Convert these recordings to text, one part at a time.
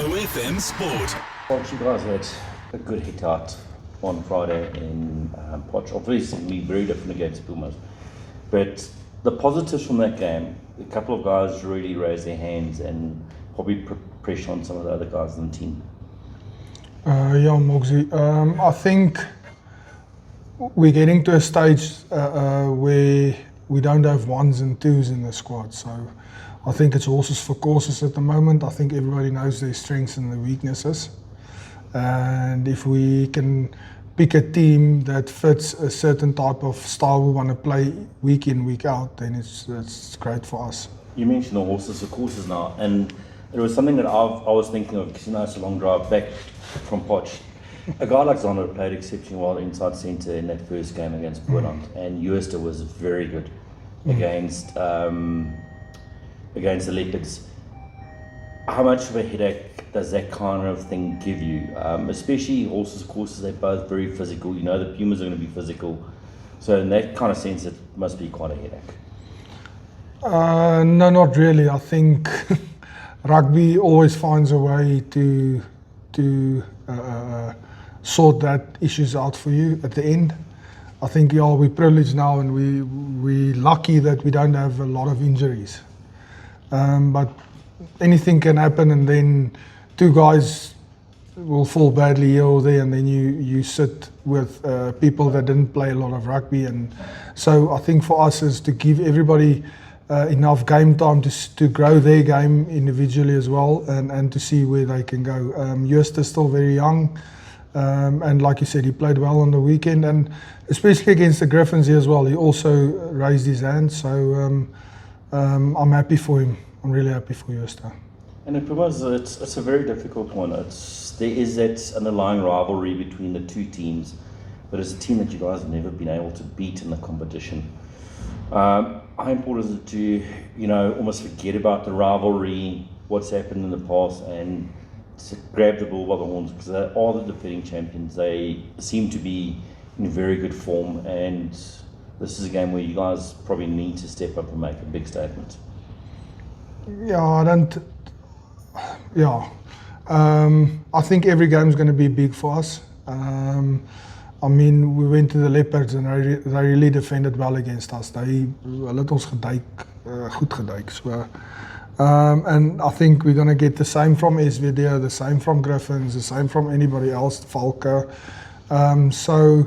OFM Sport. Well, you guys had a good hit out on Friday in Potch. Obviously, we very different against Pumas. But the positives from that game, a couple of guys really raised their hands and probably put pressure on some of the other guys in the team. Yeah, Mogsy. I think we're getting to a stage where we don't have ones and twos in the squad. So I think it's horses for courses at the moment. I think everybody knows their strengths and their weaknesses. And if we can pick a team that fits a certain type of style we want to play week in, week out, then it's great for us. You mentioned the horses for courses now, and it was something that I was thinking of because it's a long drive back from Potch. A guy like Zondo played exceptionally well inside centre in that first game against Bloemfontein, and Uester was very good against the Leopards. How much of a headache does that kind of thing give you? Especially horses, courses, they're both very physical. You know the Pumas are going to be physical. So in that kind of sense, it must be quite a headache. No, not really. I think rugby always finds a way to sort that issues out for you at the end. I think we're privileged now, and we're lucky that we don't have a lot of injuries. But anything can happen, and then two guys will fall badly here or there, and then you sit with people that didn't play a lot of rugby. And so I think for us is to give everybody enough game time to grow their game individually as well, and to see where they can go. Uester's still very young, and like you said, he played well on the weekend, and especially against the Griffins here as well. He also raised his hand, so I'm happy for him. I'm really happy for Uester. And in Pumas, it's a very difficult one. There is that underlying rivalry between the two teams, but it's a team that you guys have never been able to beat in the competition. How important is it to, almost forget about the rivalry, what's happened in the past, and to grab the bull by the horns, because they are the defending champions. They seem to be in very good form, and this is a game where you guys probably need to step up and make a big statement. I think every game is going to be big for us. We went to the Leopards and they really defended well against us. They het ons goed geduik. So, and I think we're going to get the same from SVD, the same from Griffins, the same from anybody else, Valke. So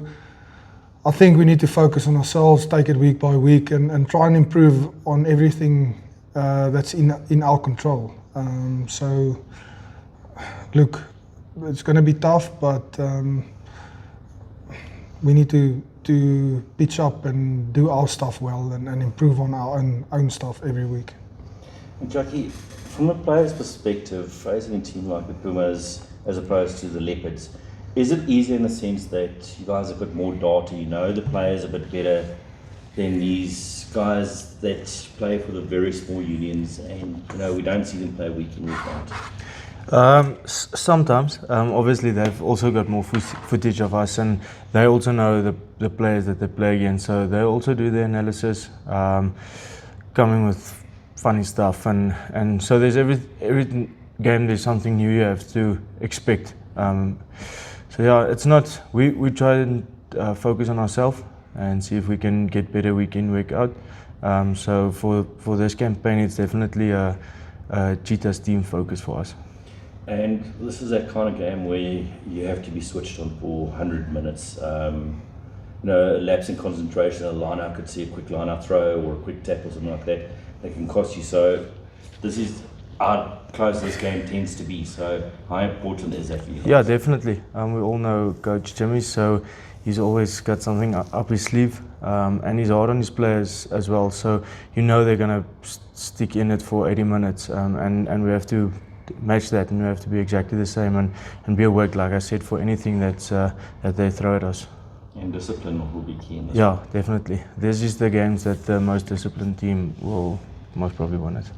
I think we need to focus on ourselves, take it week by week, and try and improve on everything that's in our control. So look, it's going to be tough, but we need to pitch up and do our stuff well and improve on our own stuff every week. And Jackie, from a player's perspective, facing a team like the Pumas as opposed to the Leopards, is it easier in the sense that you guys have got more data, you know the players a bit better than these guys that play for the very small unions, and we don't see them play week in, week out? Sometimes. Obviously they've also got more footage of us, and they also know the players that they play against, so they also do the analysis, coming with funny stuff, and so there's every game there's something new you have to expect. So yeah, it's not, we try and focus on ourselves and see if we can get better week in, week out. So for this campaign, it's definitely a Cheetahs team focus for us. And this is that kind of game where you have to be switched on for 100 minutes. A lapse in concentration, a line-out could see a quick line-out throw or a quick tap or something like that can cost you. So this is how close this game tends to be. So how important is that for you? Yeah, definitely. We all know Coach Jimmy, so he's always got something up his sleeve, and he's hard on his players as well. So they're going to stick in it for 80 minutes, and we have to match that, and we have to be exactly the same and be awake, like I said, for anything that they throw at us. And discipline will be key in this. Yeah, definitely. This is the games that the most disciplined team will most probably win it.